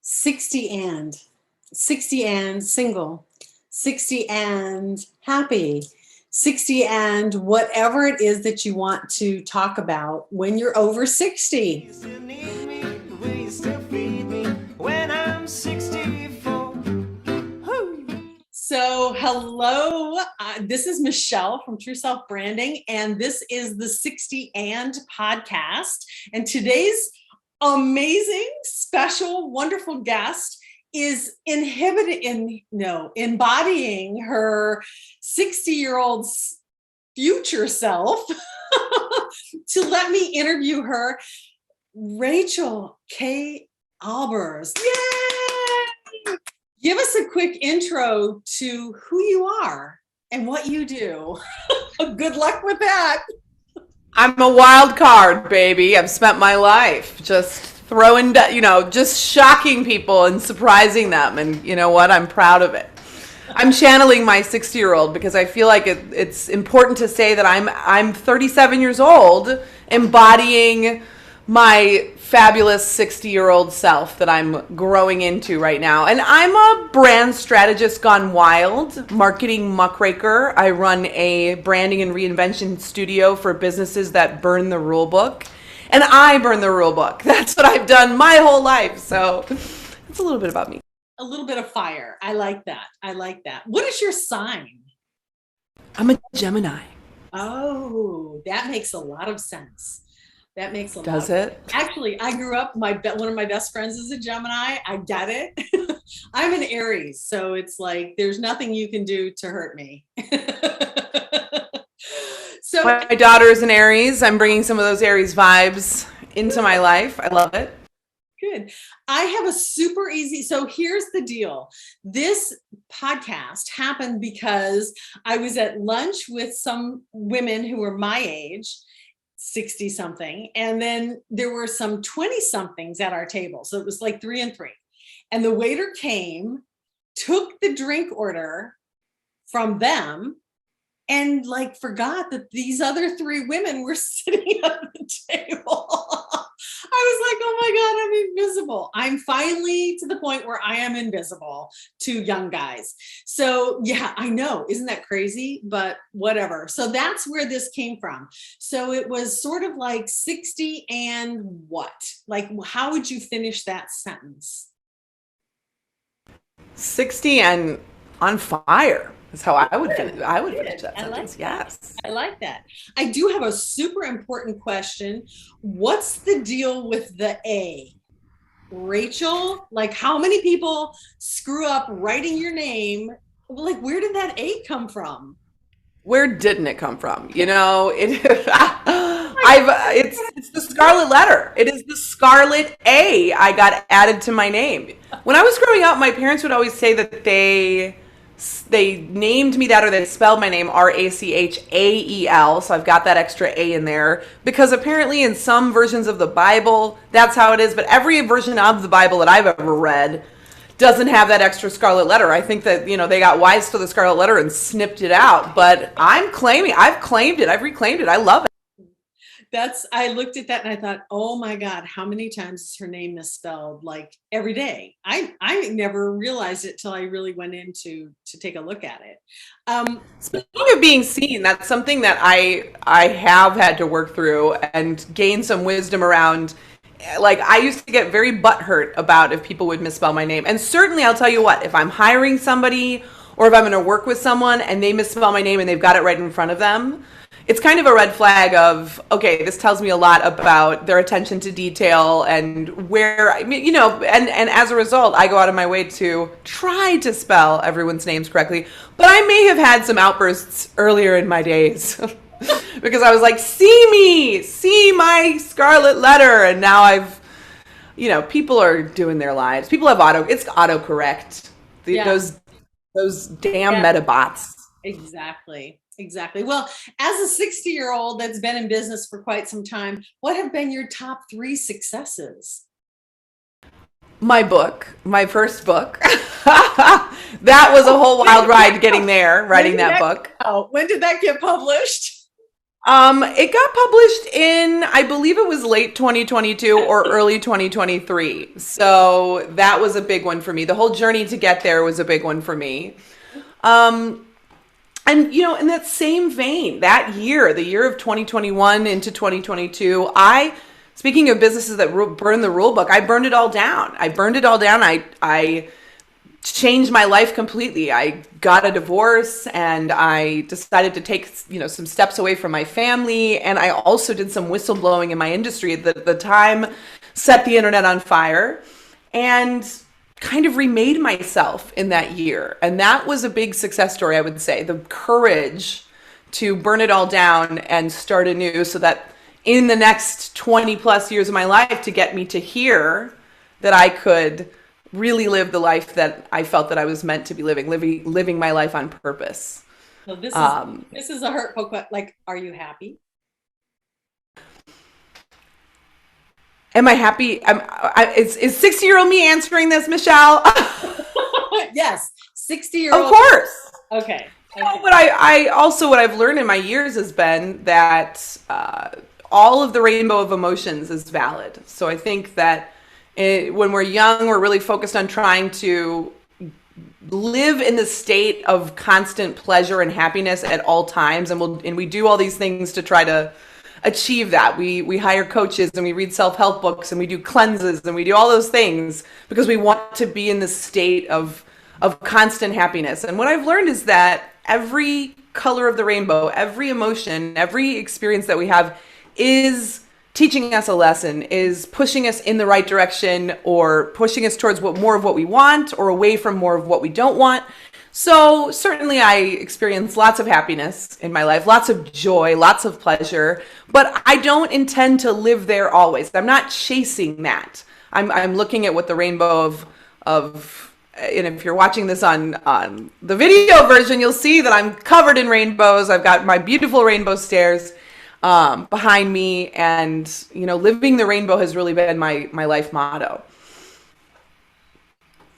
60 and 60 and single, 60 and happy, 60 and whatever it is that you want to talk about when you're over 60. You still need me, will you still feed me when I'm 64? So, hello, this is Michelle from True Self Branding, and this is the 60 and podcast. And today's amazing, special, wonderful guest is embodying her 60-year-old future self to let me interview her, Rachael Kay Albers. Yay! Give us a quick intro to who you are and what you do. Good luck with that. I'm a wild card, baby. I've spent my life just throwing, just shocking people and surprising them. And you know what? I'm proud of it. I'm channeling my 60-year-old because I feel like it's important to say that I'm 37 years old, embodying my fabulous 60-year-old self that I'm growing into right now. And I'm a brand strategist gone wild, marketing muckraker. I run a branding and reinvention studio for businesses that burn the rulebook. And I burn the rulebook. That's what I've done my whole life. So it's a little bit about me. A little bit of fire. I like that. I like that. What is your sign? I'm a Gemini. Oh, that makes a lot of sense. That makes a lot. Does it? Actually, I grew up, one of my best friends is a Gemini. I get it. I'm an Aries, so it's like there's nothing you can do to hurt me. So my daughter is an Aries. I'm bringing some of those Aries vibes into my life. I love it. Good. I have a super easy. So here's the deal. This podcast happened because I was at lunch with some women who were my age, 60 something. And then there were some 20 somethings at our table. So it was like 3 and 3. And the waiter came, took the drink order from them, and like forgot that these other 3 women were sitting at the table. I was like, oh my God, I'm invisible. I'm finally to the point where I am invisible to young guys. So yeah, I know. Isn't that crazy? But whatever. So that's where this came from. So it was sort of like 60 and what? Like, how would you finish that sentence? 60 and on fire. That's how I would finish. I would finish that sentence. Yes. I like that. I do have a super important question. What's the deal with the A? Rachael, like how many people screw up writing your name? Like, where did that A come from? Where didn't it come from? It's the scarlet letter. It is the scarlet A I got added to my name. When I was growing up, my parents would always say that they named me that, or they spelled my name Rachael. So I've got that extra A in there because apparently in some versions of the Bible, that's how it is. But every version of the Bible that I've ever read doesn't have that extra scarlet letter. I think that, they got wise to the scarlet letter and snipped it out. But I've claimed it. I've reclaimed it. I love it. I looked at that and I thought, oh my God, how many times is her name misspelled? Like every day. I never realized it till I really went in to take a look at it. Speaking of being seen, that's something that I have had to work through and gain some wisdom around. Like I used to get very butthurt about if people would misspell my name. And certainly I'll tell you what, if I'm hiring somebody or if I'm going to work with someone and they misspell my name and they've got it right in front of them, it's kind of a red flag of, okay, this tells me a lot about their attention to detail and where, and as a result, I go out of my way to try to spell everyone's names correctly. But I may have had some outbursts earlier in my days because I was like, see my scarlet letter. And now people are doing their lives. People have it's autocorrect. Yeah. Those damn metabots. Exactly. Well, as a 60-year-old that's been in business for quite some time, what have been your top 3 successes? My first book. That was a whole wild ride getting there, writing that book. When did that get published? It got published in, I believe it was late 2022 or early 2023. So that was a big one for me. The whole journey to get there was a big one for me. Um, and in that same vein, that year, the year of 2021 into 2022, speaking of businesses that burn the rule book, I burned it all down. I burned it all down. I changed my life completely. I got a divorce and I decided to take, some steps away from my family. And I also did some whistleblowing in my industry at the time, set the internet on fire and kind of remade myself in that year. And that was a big success story, I would say. The courage to burn it all down and start anew so that in the next 20 plus years of my life to get me to here, that I could really live the life that I felt that I was meant to be living my life on purpose. So this is a hurt poke. Like, are you happy? Am I happy? Is 60-year-old me answering this, Michelle? Yes, 60-year-old. Of course. Okay. What I've learned in my years has been that all of the rainbow of emotions is valid. So I think that when we're young, we're really focused on trying to live in the state of constant pleasure and happiness at all times, and we do all these things to try to achieve that. We hire coaches and we read self-help books and we do cleanses and we do all those things because we want to be in this state of constant happiness. And what I've learned is that every color of the rainbow, every emotion, every experience that we have is teaching us a lesson, is pushing us in the right direction or pushing us towards more of what we want or away from more of what we don't want. So certainly I experience lots of happiness in my life, lots of joy, lots of pleasure, but I don't intend to live there always. I'm not chasing that. I'm looking at what the rainbow of and if you're watching this on the video version, you'll see that I'm covered in rainbows. I've got my beautiful rainbow stairs behind me, and living the rainbow has really been my life motto.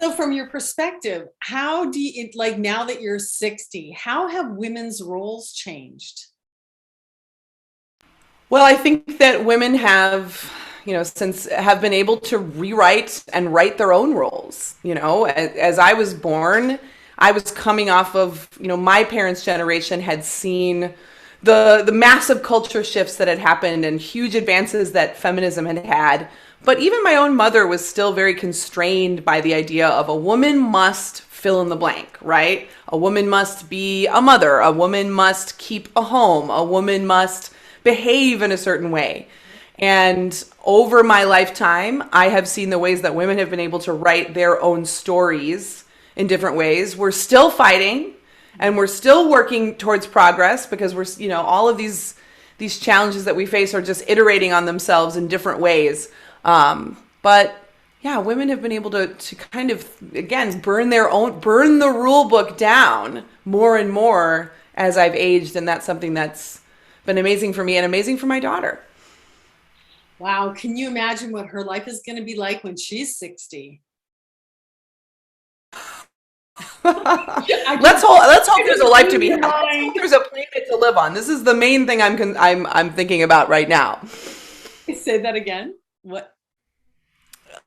So from your perspective, how do you, like, now that you're 60, how have women's roles changed? Well, I think that women have, have been able to rewrite and write their own roles. As I was born, I was coming off of, my parents' generation had seen the massive culture shifts that had happened and huge advances that feminism had had. But even my own mother was still very constrained by the idea of a woman must fill in the blank, right? A woman must be a mother. A woman must keep a home. A woman must behave in a certain way. And over my lifetime, I have seen the ways that women have been able to write their own stories in different ways. We're still fighting and we're still working towards progress because we're, all of these challenges that we face are just iterating on themselves in different ways. But yeah, women have been able to kind of, again, burn the rule book down more and more as I've aged. And that's something that's been amazing for me and amazing for my daughter. Wow. Can you imagine what her life is going to be like when she's 60? Let's hope there's a life to be had. Let's hope there's a planet to live on. This is the main thing I'm thinking about right now. Say that again. What?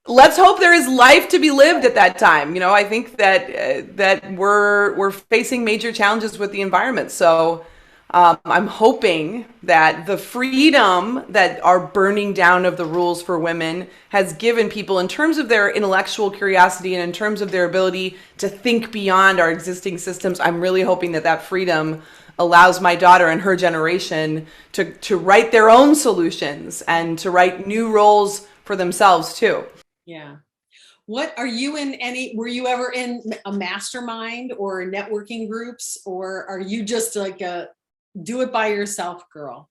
Let's hope there is life to be lived at that time. I think that we're facing major challenges with the environment. So I'm hoping that the freedom that our burning down of the rules for women has given people in terms of their intellectual curiosity and in terms of their ability to think beyond our existing systems. I'm really hoping that freedom allows my daughter and her generation to write their own solutions and to write new roles for themselves too. Yeah. Were you ever in a mastermind or networking groups, or are you just like a do it by yourself girl?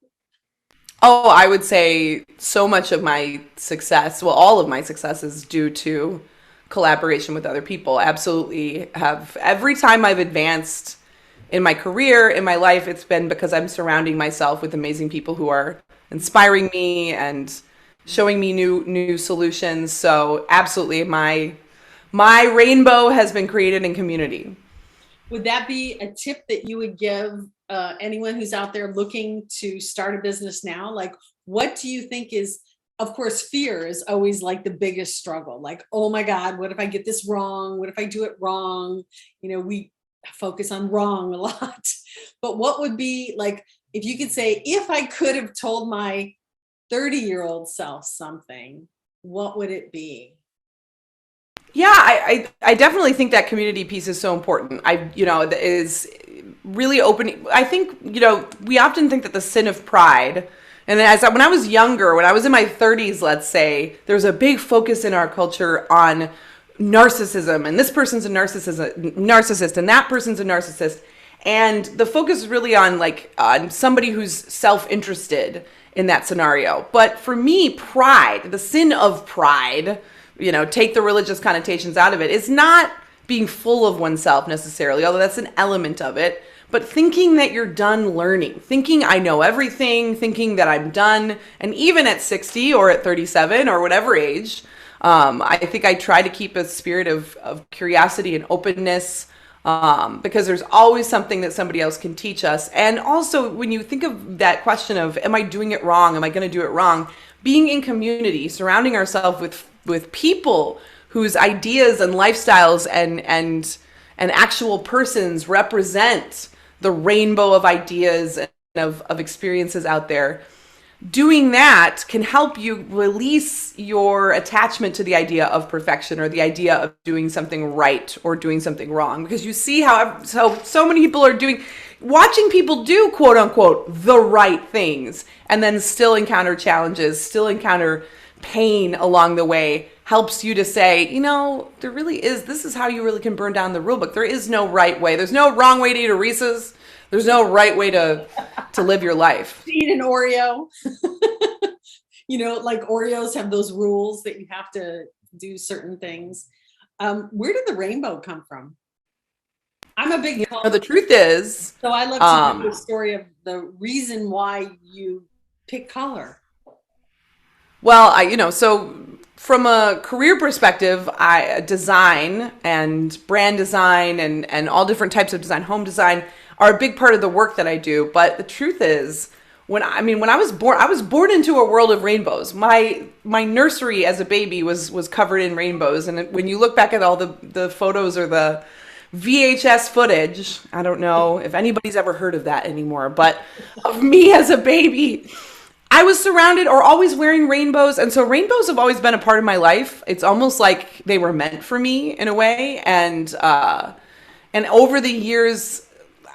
Oh, I would say so much of my success, well, all of my success is due to collaboration with other people. Absolutely have. Every time I've advanced in my career, in my life, it's been because I'm surrounding myself with amazing people who are inspiring me and showing me new solutions. So absolutely, my rainbow has been created in community. Would that be a tip that you would give anyone who's out there looking to start a business now, like, what do you think is, of course, fear is always like the biggest struggle. Like, oh my God, what if I get this wrong? What if I do it wrong? You know, we focus on wrong a lot. But what would be like, if you could say, if I could have told my 30-year-old self something, what would it be? Yeah, I definitely think that community piece is so important. That is really opening. I think, we often think that the sin of pride, and when I was younger, when I was in my 30s, let's say, there was a big focus in our culture on narcissism, and this person's a narcissist, and that person's a narcissist. And the focus is really on somebody who's self-interested in that scenario. But for me, pride, the sin of pride, take the religious connotations out of it, is not being full of oneself necessarily, although that's an element of it, but thinking that you're done learning, thinking I know everything, thinking that I'm done. And even at 60 or at 37 or whatever age, I think I try to keep a spirit of curiosity and openness, because there's always something that somebody else can teach us. And also, when you think of that question of, am I doing it wrong? Am I going to do it wrong? Being in community, surrounding ourselves with people whose ideas and lifestyles and actual persons represent the rainbow of ideas and of experiences out there. Doing that can help you release your attachment to the idea of perfection or the idea of doing something right or doing something wrong, because you see how so many people are watching people do, quote unquote, the right things, and then still encounter challenges, still encounter pain along the way, helps you to say, there really is, this is how you really can burn down the rule book. There is no right way. There's no wrong way to eat a Reese's. There's no right way to live your life. Eat an Oreo. Like Oreos have those rules that you have to do certain things. Where did the rainbow come from? I'm a big the truth is, so I love to hear the story of the reason why you pick color. Well, so from a career perspective, design and brand design and all different types of design, home design, are a big part of the work that I do. But the truth is, when I was born into a world of rainbows. My nursery as a baby was covered in rainbows. And when you look back at all the photos or the VHS footage, I don't know if anybody's ever heard of that anymore, but of me as a baby, I was surrounded or always wearing rainbows. And so rainbows have always been a part of my life. It's almost like they were meant for me in a way. And over the years,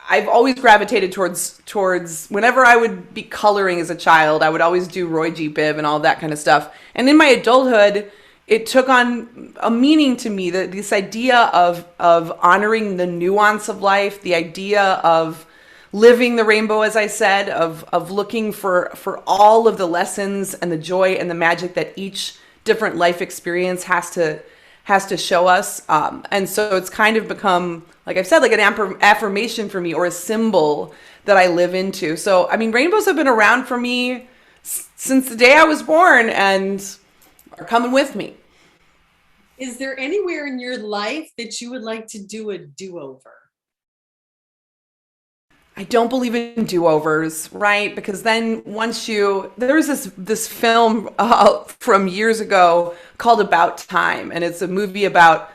I've always gravitated towards whenever I would be coloring as a child, I would always do Roy G. Biv and all that kind of stuff. And in my adulthood, it took on a meaning to me, that this idea of honoring the nuance of life, the idea of living the rainbow, as I said, of looking for all of the lessons and the joy and the magic that each different life experience has to show us. And so it's kind of become, like I've said, like an affirmation for me, or a symbol that I live into. So, rainbows have been around for me since the day I was born and are coming with me. Is there anywhere in your life that you would like to do a do-over? I don't believe in do-overs, right? Because then there was this film from years ago called About Time, and it's a movie about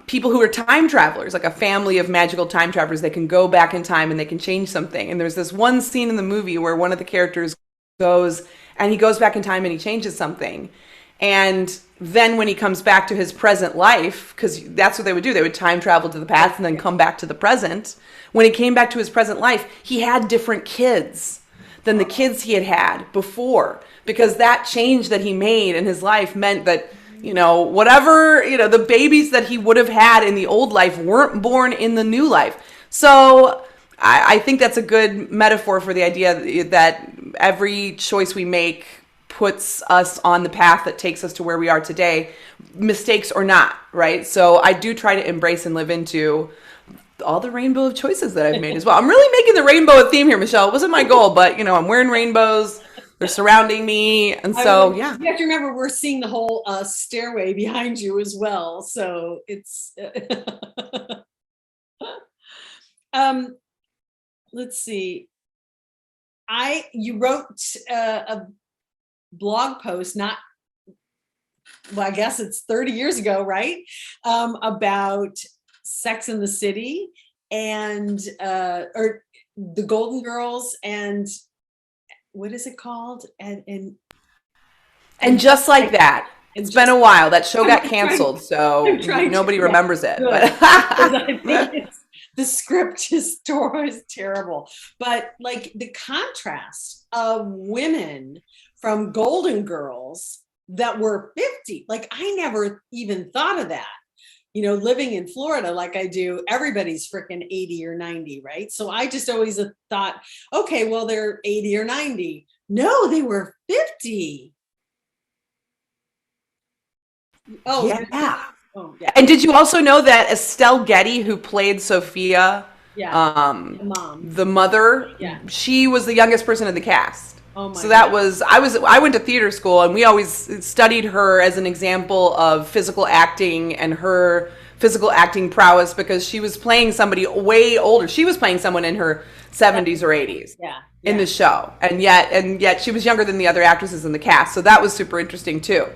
people who are time travelers, like a family of magical time travelers. They can go back in time and they can change something. And there's this one scene in the movie where one of the characters goes back in time and he changes something. And then when he comes back to his present life, because that's what they would do, they would time travel to the past and then come back to the present. When he came back to his present life, he had different kids than the kids he had before, because that change that he made in his life meant that, the babies that he would have had in the old life weren't born in the new life. So I think that's a good metaphor for the idea that every choice we make puts us on the path that takes us to where we are today, mistakes or not, right? So I do try to embrace and live into all the rainbow of choices that I've made as well. I'm really making the rainbow a theme here, Michelle. It wasn't my goal, but I'm wearing rainbows. They're surrounding me. And so, yeah. You have to remember, we're seeing the whole stairway behind you as well. So it's, let's see. You wrote a blog post, not, well, I guess it's 30 years ago, right? About Sex in the City and or the Golden Girls and what is it called? And Just like that. It's been a while. That show got canceled, so nobody remembers it. But I think the script is terrible. But like the contrast of women from Golden Girls that were 50, like I never even thought of that. You know, living in Florida like I do, everybody's freaking 80 or 90, right? So I just always thought, okay, well, they're 80 or 90. No, they were 50. Oh, yeah. Oh, yeah. And did you also know that Estelle Getty, who played Sophia, mom, the mother, she was the youngest person in the cast. Oh my so that God. I went to theater school, and we always studied her as an example of physical acting and her physical acting prowess, because she was playing somebody way older. She was playing someone in her 70s or 80s in the show, and yet she was younger than the other actresses in the cast. So that was super interesting too.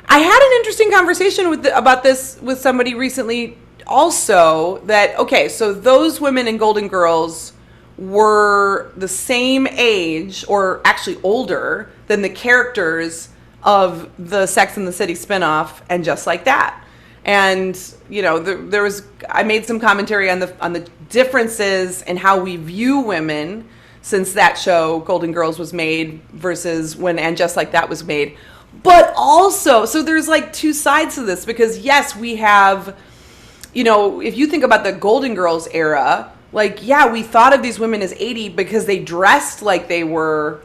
I had an interesting conversation about this with somebody recently also, that, okay, so those women in Golden Girls were the same age, or actually older, than the characters of the Sex and the City spinoff and Just Like That. And, you know, I made some commentary on the differences in how we view women since that show, Golden Girls, was made versus when And Just Like That was made. But also, so there's like two sides to this, because yes, we have, you know, if you think about the Golden Girls era, like, yeah, we thought of these women as 80 because they dressed like they were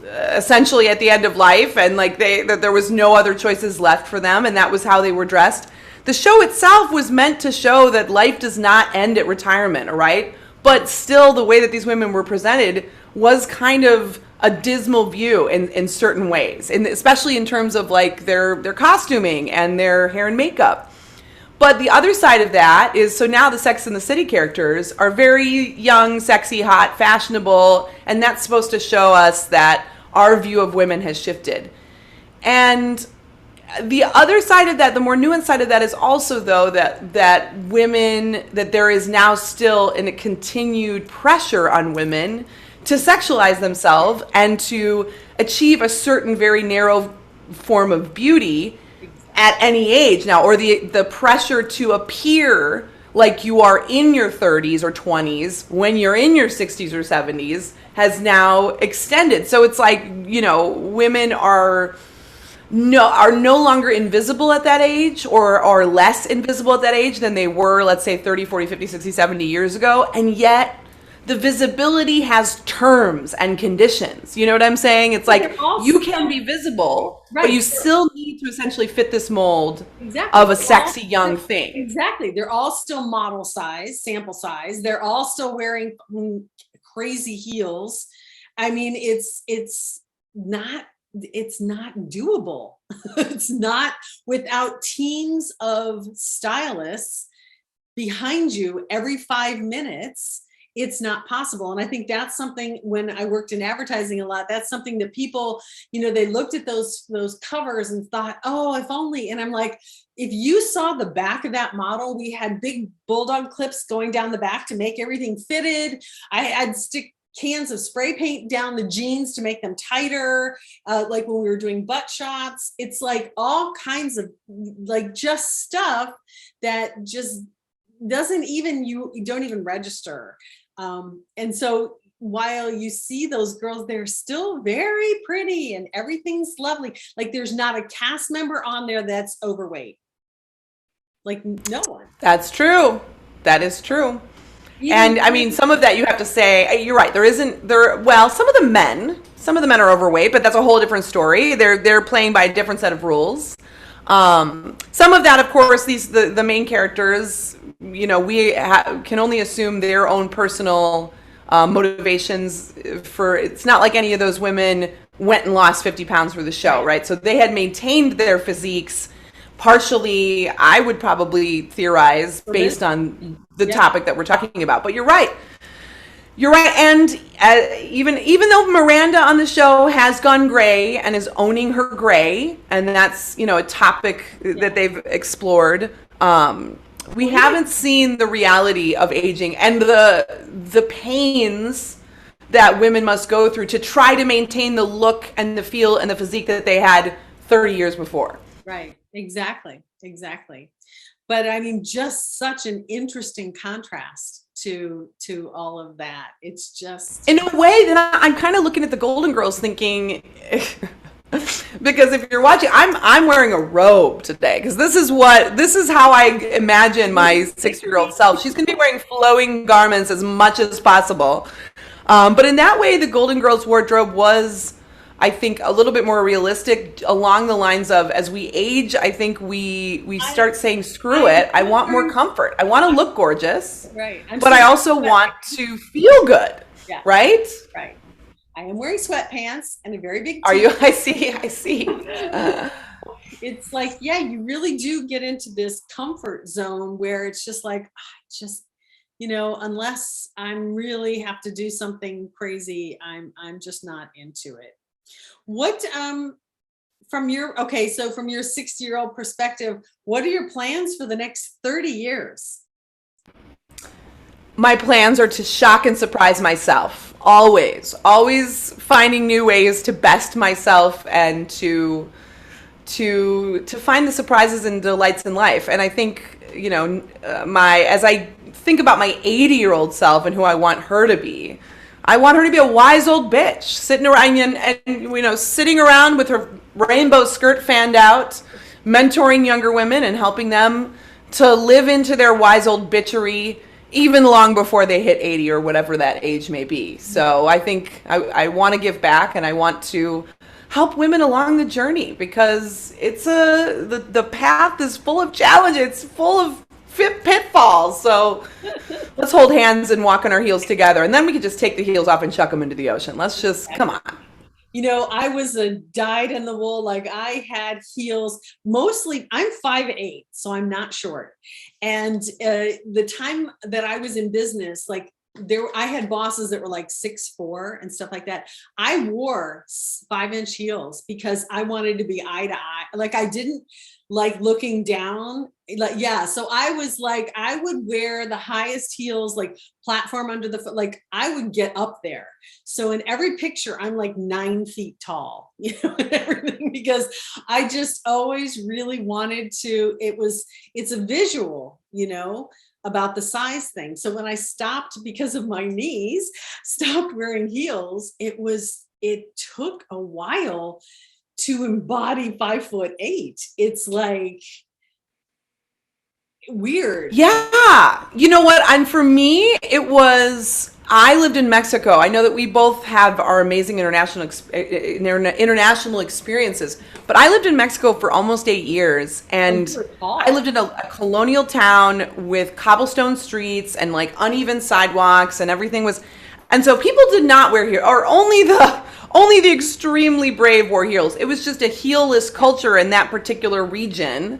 essentially at the end of life, and like that there was no other choices left for them, and that was how they were dressed. The show itself was meant to show that life does not end at retirement, right? But still, the way that these women were presented was kind of a dismal view in certain ways, and especially in terms of like their costuming and their hair and makeup. But the other side of that is, so now the Sex and the City characters are very young, sexy, hot, fashionable, and that's supposed to show us that our view of women has shifted. And the other side of that, the more nuanced side of that, is also, though, that women, that there is now still a continued pressure on women to sexualize themselves and to achieve a certain very narrow form of beauty at any age now, or the pressure to appear like you are in your 30s or 20s when you're in your 60s or 70s has now extended. So it's like, you know, women are no longer invisible at that age, or are less invisible at that age than they were, let's say 30, 40, 50, 60, 70 years ago. And yet the visibility has terms and conditions. You know what I'm saying? It's like you can be visible, but you still need to essentially fit this mold of a sexy young thing. Exactly. They're all still model size, sample size. They're all still wearing crazy heels. I mean, it's not doable. It's not without teams of stylists behind you every 5 minutes. It's not possible. And I think that's something, when I worked in advertising a lot, that's something that people, you know, they looked at those covers and thought, oh, if only. And I'm like, if you saw the back of that model, we had big bulldog clips going down the back to make everything fitted. I'd stick cans of spray paint down the jeans to make them tighter. Like when we were doing butt shots, it's like all kinds of like just stuff that just doesn't even, you don't even register. And so while you see those girls, they're still very pretty and everything's lovely. Like there's not a cast member on there that's overweight. Like no one. That's true. That is true. And I mean, some of that you have to say, you're right. Well, some of the men are overweight, but that's a whole different story. They're playing by a different set of rules. Some of that, of course, the main characters, you know, we can only assume their own personal motivations it's not like any of those women went and lost 50 pounds for the show, right? So they had maintained their physiques partially, I would probably theorize, based on the topic that we're talking about. But you're right. You're right, and even though Miranda on the show has gone gray and is owning her gray, and that's a topic that they've explored, we haven't seen the reality of aging and the pains that women must go through to try to maintain the look and the feel and the physique that they had 30 years before. Right. Exactly. But I mean, just such an interesting contrast to all of that. It's just, In a way, then I'm kind of looking at the Golden Girls thinking, because if you're watching, I'm wearing a robe today because this is how I imagine my 6-year-old self. She's going to be wearing flowing garments as much as possible. But in that way, the Golden Girls wardrobe was, I think, a little bit more realistic along the lines of, as we age, I think we start saying, screw it. I want more comfort. I want to look gorgeous. right. But I also want to feel good. Yeah. Right? Right. I am wearing sweatpants and a very big Are tee. you? I see. It's like, yeah, you really do get into this comfort zone where it's just like, unless I'm really have to do something crazy, I'm just not into it. What from your 60-year-old perspective, what are your plans for the next 30 years? My plans are to shock and surprise myself. Always finding new ways to best myself and to find the surprises and delights in life. And I think, as I think about my 80-year-old self and who I want her to be, I want her to be a wise old bitch, sitting around with her rainbow skirt fanned out, mentoring younger women and helping them to live into their wise old bitchery even long before they hit 80 or whatever that age may be. So I think I want to give back, and I want to help women along the journey, because it's the path is full of challenges. It's full of pitfalls. So let's hold hands and walk on our heels together, and then we can just take the heels off and chuck them into the ocean. Let's just come on. I was a dyed in the wool. Like, I had heels. Mostly, I'm 5'8", so I'm not short. And the time that I was in business, like, I had bosses that were like 6'4" and stuff like that. I wore 5-inch heels because I wanted to be eye to eye. Like, I didn't like looking down. So I was like, I would wear the highest heels, like platform under the foot. Like, I would get up there. So in every picture, I'm like 9 feet tall, and everything, because I just always really wanted to, it's a visual, about the size thing. So when I stopped, because of my knees, stopped wearing heels, it took a while to embody 5'8". It's like weird. Yeah. You know what? And for me, I lived in Mexico. I know that we both have our amazing international experiences, but I lived in Mexico for almost 8 years, and I lived in a colonial town with cobblestone streets and like uneven sidewalks, and everything was, and so people did not wear heels, or only the extremely brave wore heels. It was just a heel-less culture in that particular region.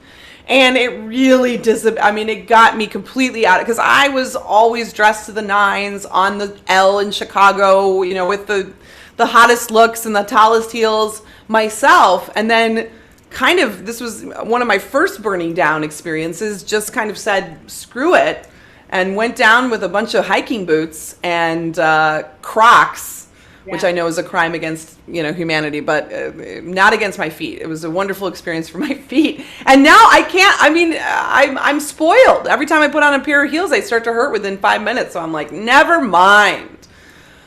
And it really it got me completely out, because I was always dressed to the nines on the L in Chicago, with the hottest looks and the tallest heels myself. And then this was one of my first burning down experiences, just kind of said, screw it, and went down with a bunch of hiking boots and Crocs, which I know is a crime against humanity, but not against my feet. It was a wonderful experience for my feet, and now I can't. I'm spoiled. Every time I put on a pair of heels, they start to hurt within 5 minutes. So I'm like, never mind.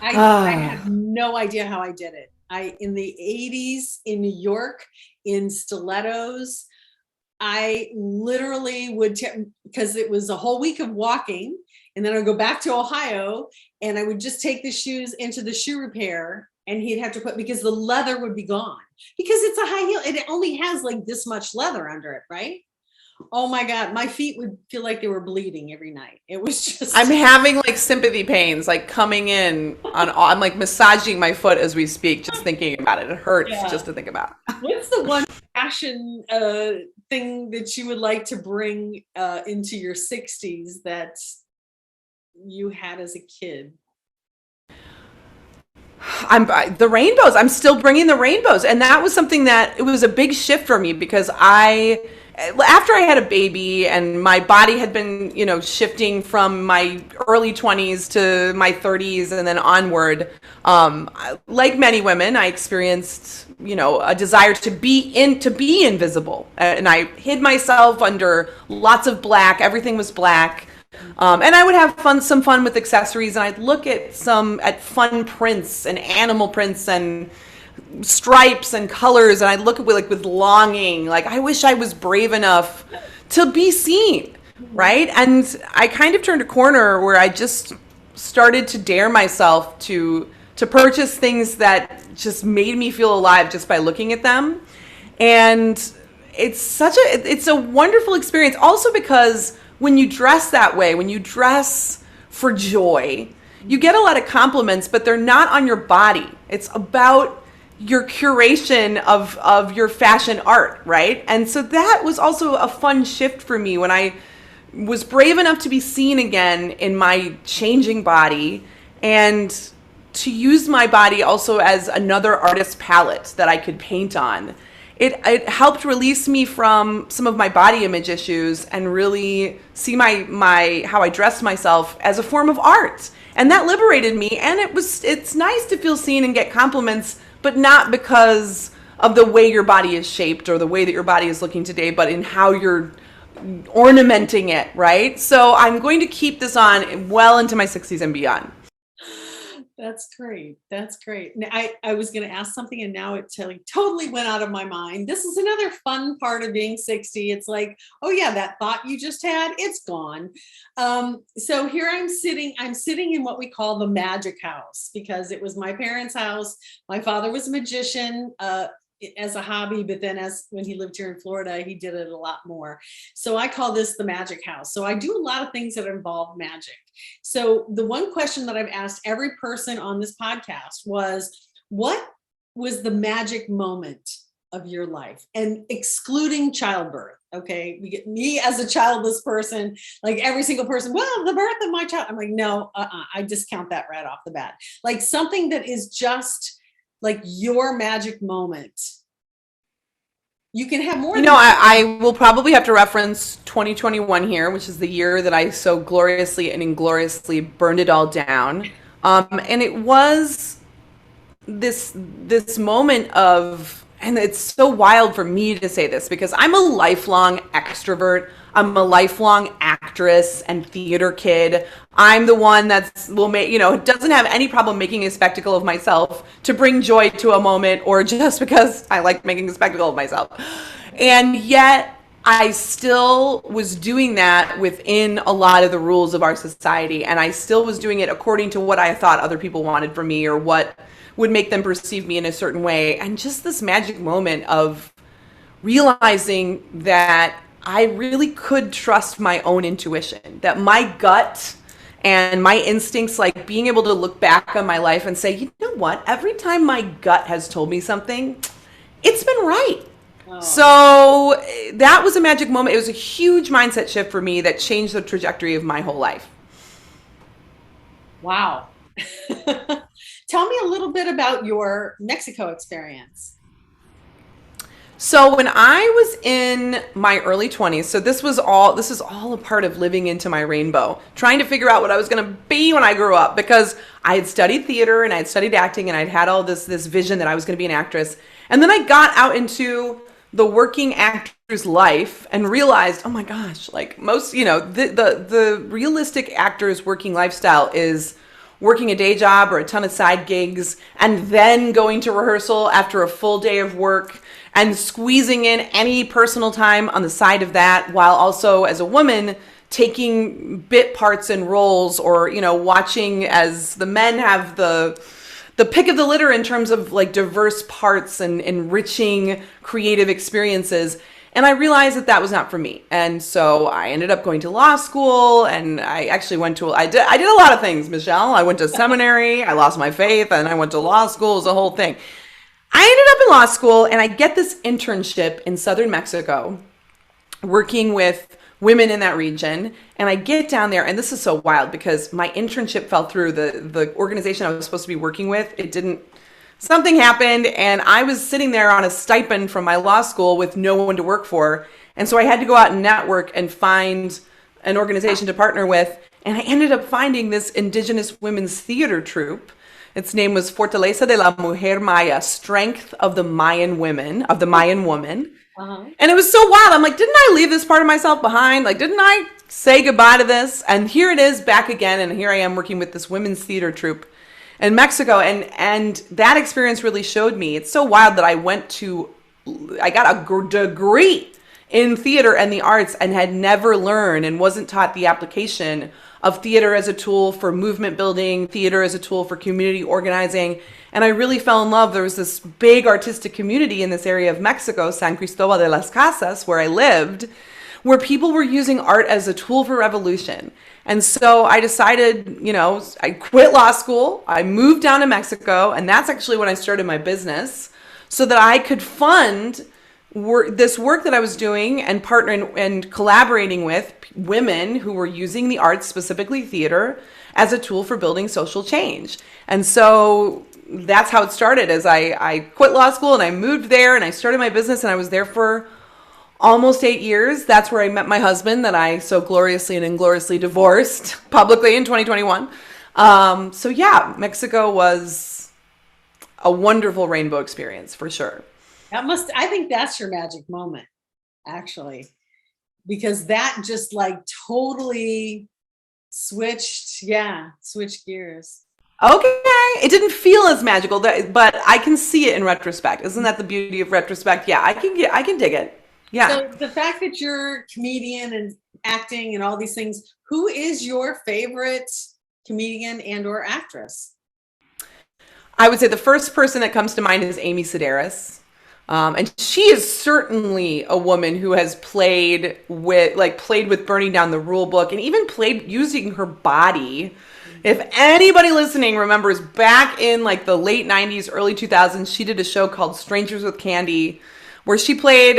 I have no idea how I did it. In the 80s in New York, in stilettos, I literally would, because it was a whole week of walking, and then I'd go back to Ohio, and I would just take the shoes into the shoe repair, and he'd have to because the leather would be gone, because it's a high heel. It only has like this much leather under it, right? Oh my God, my feet would feel like they were bleeding every night. It was just, I'm having like sympathy pains, like coming in I'm like massaging my foot as we speak, just thinking about it. It hurts just to think about. What's the one fashion thing that you would like to bring into your 60s that you had as a kid? The rainbows. I'm still bringing the rainbows, and that was something that it was a big shift for me because after I had a baby and my body had been, shifting from my early 20s to my 30s and then onward. Like many women, I experienced, a desire to be invisible, and I hid myself under lots of black. Everything was black. And I would have some fun with accessories, and I'd look at fun prints and animal prints and stripes and colors, and I'd look at with longing, like I wish I was brave enough to be seen, right? And I kind of turned a corner where I just started to dare myself to purchase things that just made me feel alive just by looking at them. And it's a wonderful experience also because when you dress that way, when you dress for joy, you get a lot of compliments, but they're not on your body. It's about your curation of your fashion art, right? And so that was also a fun shift for me when I was brave enough to be seen again in my changing body and to use my body also as another artist palette that I could paint on. It helped release me from some of my body image issues and really see my how I dressed myself as a form of art. And that liberated me, and it's nice to feel seen and get compliments, but not because of the way your body is shaped or the way that your body is looking today, but in how you're ornamenting it, right? So I'm going to keep this on well into my 60s and beyond. That's great. That's great. Now, I was going to ask something and now it totally went out of my mind. This is another fun part of being 60. It's like, oh yeah, that thought you just had, it's gone. So here I'm sitting in what we call the magic house because it was my parents' house. My father was a magician as a hobby, but then when he lived here in Florida, he did it a lot more. So I call this the magic house. So I do a lot of things that involve magic. So the one question that I've asked every person on this podcast was, what was the magic moment of your life? And excluding childbirth. Okay. We get me as a childless person, like every single person, well, the birth of my child. I'm like, no, I discount that right off the bat. Like something that is just like your magic moment. You can have more. I will probably have to reference 2021 here, which is the year that I so gloriously and ingloriously burned it all down. And it was this moment of, and it's so wild for me to say this because I'm a lifelong extrovert. I'm a lifelong actress and theater kid. I'm the one doesn't have any problem making a spectacle of myself to bring joy to a moment or just because I like making a spectacle of myself. And yet I still was doing that within a lot of the rules of our society. And I still was doing it according to what I thought other people wanted from me or what would make them perceive me in a certain way. And just this magic moment of realizing that I really could trust my own intuition, that my gut and my instincts, like being able to look back on my life and say, you know what, every time my gut has told me something, it's been right. Oh. So that was a magic moment. It was a huge mindset shift for me that changed the trajectory of my whole life. Wow. Tell me a little bit about your Mexico experience. So when I was in my early 20s, so this is all a part of living into my rainbow, trying to figure out what I was going to be when I grew up, because I had studied theater and I had studied acting and I'd had all this vision that I was going to be an actress. And then I got out into the working actor's life and realized, oh my gosh, like most, the realistic actor's working lifestyle is working a day job or a ton of side gigs and then going to rehearsal after a full day of work and squeezing in any personal time on the side of that, while also as a woman taking bit parts and roles, or watching as the men have the pick of the litter in terms of like diverse parts and enriching creative experiences. And I realized that was not for me. And so I ended up going to law school, and I actually I did a lot of things, Michelle. I went to seminary, I lost my faith, and I went to law school. It was a whole thing. I ended up in law school, and I get this internship in southern Mexico working with women in that region. And I get down there, and this is so wild because my internship fell through. The organization I was supposed to be working with, it didn't, something happened, and I was sitting there on a stipend from my law school with no one to work for. And so I had to go out and network and find an organization to partner with. And I ended up finding this indigenous women's theater troupe. Its name was Fortaleza de la Mujer Maya, Strength of the Mayan Women, of the Mayan Woman. And it was so wild. I'm like, didn't I leave this part of myself behind? Like, didn't I say goodbye to this? And here it is back again. And here I am working with this women's theater troupe in Mexico. And that experience really showed me. It's so wild that I got a degree in theater and the arts and had never learned and wasn't taught the application of theater as a tool for movement building, theater as a tool for community organizing. And I really fell in love. There was this big artistic community in this area of Mexico, San Cristobal de las Casas, where I lived, where people were using art as a tool for revolution. And so I decided, I quit law school, I moved down to Mexico, and that's actually when I started my business so that I could fund this work that I was doing and partnering and collaborating with women who were using the arts, specifically theater, as a tool for building social change. And so that's how it started. As I quit law school and I moved there and I started my business, and I was there for almost 8 years. That's where I met my husband that I so gloriously and ingloriously divorced publicly in 2021. So yeah, Mexico was a wonderful rainbow experience for sure. I think that's your magic moment, actually, because that just like totally switched gears. Okay. It didn't feel as magical, but I can see it in retrospect. Isn't that the beauty of retrospect? Yeah, I can dig it. Yeah. So the fact that you're a comedian and acting and all these things, who is your favorite comedian and or actress? I would say the first person that comes to mind is Amy Sedaris. And she is certainly a woman who has played with burning down the rule book and even played using her body. If anybody listening remembers back in like the late 90s, early 2000s, she did a show called Strangers with Candy, where she played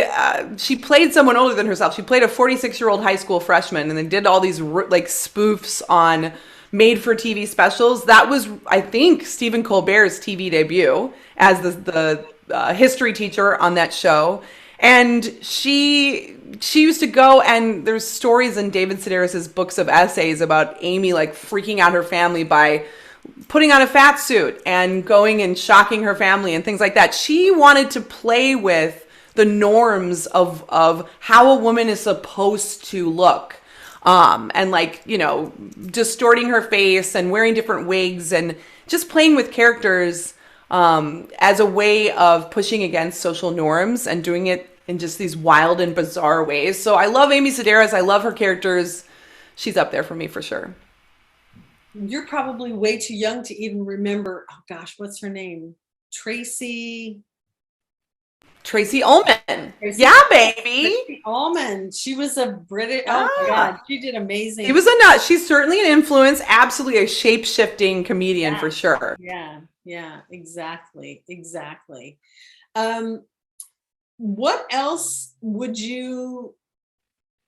someone older than herself. She played a 46-year-old high school freshman, and they did all these like spoofs on made-for-TV specials. That was, I think, Stephen Colbert's TV debut as the history teacher on that show. And she used to go, and there's stories in David Sedaris's books of essays about Amy like freaking out her family by putting on a fat suit and going and shocking her family and things like that. She wanted to play with the norms of how a woman is supposed to look. And like, distorting her face and wearing different wigs and just playing with characters as a way of pushing against social norms and doing it in just these wild and bizarre ways. So I love Amy Sedaris. I love her characters. She's up there for me for sure. You're probably way too young to even remember, oh gosh, what's her name? Tracy Ullman. Yeah, baby. Tracy Ullman. She was a British, oh my God, she did amazing. She's certainly an influence, absolutely a shape-shifting comedian for sure. Yeah, exactly. What else would you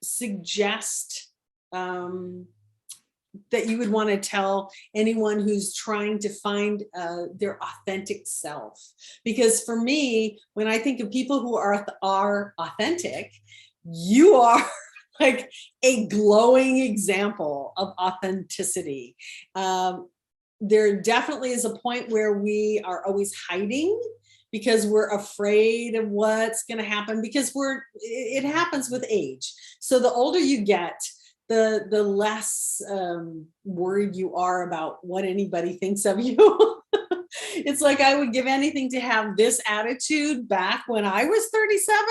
suggest that you would want to tell anyone who's trying to find their authentic self? Because for me, when I think of people who are authentic, you are like a glowing example of authenticity. There definitely is a point where we are always hiding because we're afraid of what's going to happen, because it happens with age. So the older you get, the less worried you are about what anybody thinks of you. It's like I would give anything to have this attitude back when I was 37.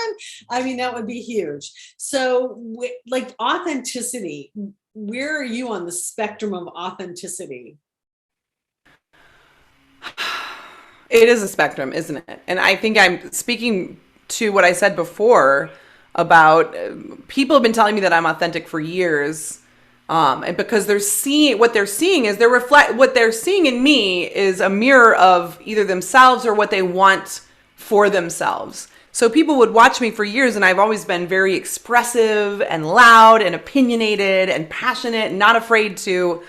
I mean, that would be huge. So like authenticity, where are you on the spectrum of authenticity? It is a spectrum, isn't it? And I think I'm speaking to what I said before about people have been telling me that I'm authentic for years. And because what they're seeing in me is a mirror of either themselves or what they want for themselves. So people would watch me for years, and I've always been very expressive and loud and opinionated and passionate and not afraid to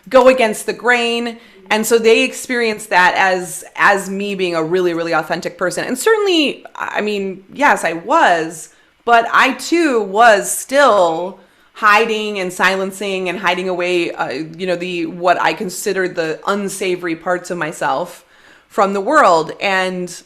go against the grain. And so they experienced that as me being a really, really authentic person. And certainly, I mean, yes, I was, but I too was still hiding and silencing and hiding away, what I considered the unsavory parts of myself from the world. And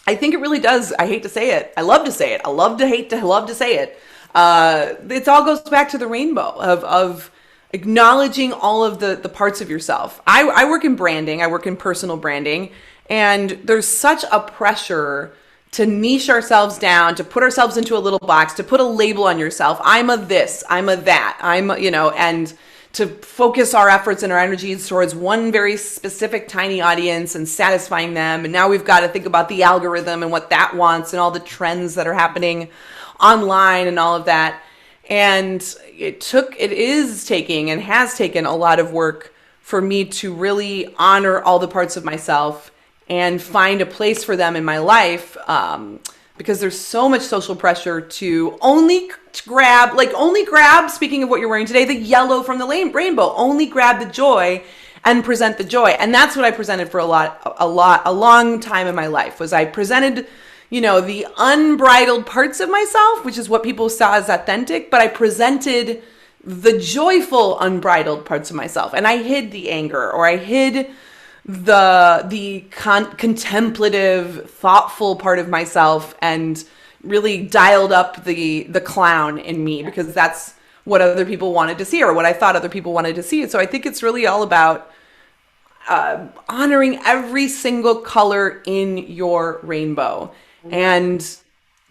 I think it really does. I hate to say it. I love to say it. I love to hate to love to say it. It all goes back to the rainbow of acknowledging all of the parts of yourself. I work in branding. I work in personal branding. And there's such a pressure to niche ourselves down, to put ourselves into a little box, to put a label on yourself. I'm a this, I'm a that, and to focus our efforts and our energies towards one very specific tiny audience and satisfying them. And now we've got to think about the algorithm and what that wants and all the trends that are happening online and all of that. And it is taking and has taken a lot of work for me to really honor all the parts of myself and find a place for them in my life, because there's so much social pressure to only grab, speaking of what you're wearing today, the yellow from the rainbow, only grab the joy and present the joy. And that's what I presented for a long time in my life, was I presented, the unbridled parts of myself, which is what people saw as authentic, but I presented the joyful, unbridled parts of myself. And I hid the anger, or I hid the contemplative, thoughtful part of myself, and really dialed up the clown in me, because that's what other people wanted to see, or what I thought other people wanted to see. So I think it's really all about honoring every single color in your rainbow. And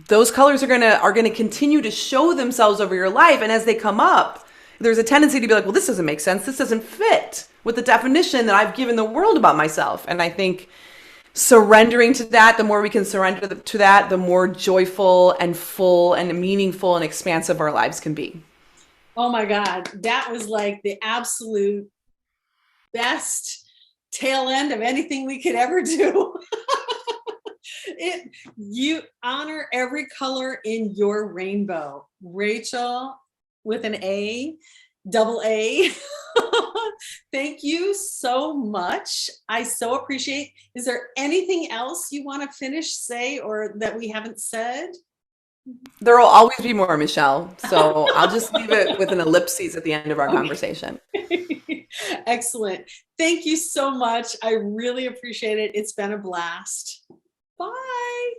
those colors are gonna continue to show themselves over your life. And as they come up, there's a tendency to be like, well, this doesn't make sense. This doesn't fit with the definition that I've given the world about myself. And I think surrendering to that, the more we can surrender to that, the more joyful and full and meaningful and expansive our lives can be. Oh my God, that was like the absolute best tail end of anything we could ever do. You honor every color in your rainbow. Rachael, with an A, double A. Thank you so much. I so appreciate. Is there anything else you want to say, or that we haven't said? There will always be more, Michelle. So I'll just leave it with an ellipses at the end of our conversation. Excellent. Thank you so much. I really appreciate it. It's been a blast. Bye.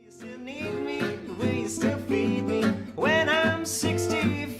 You still need me, will you still feed me when I'm 65?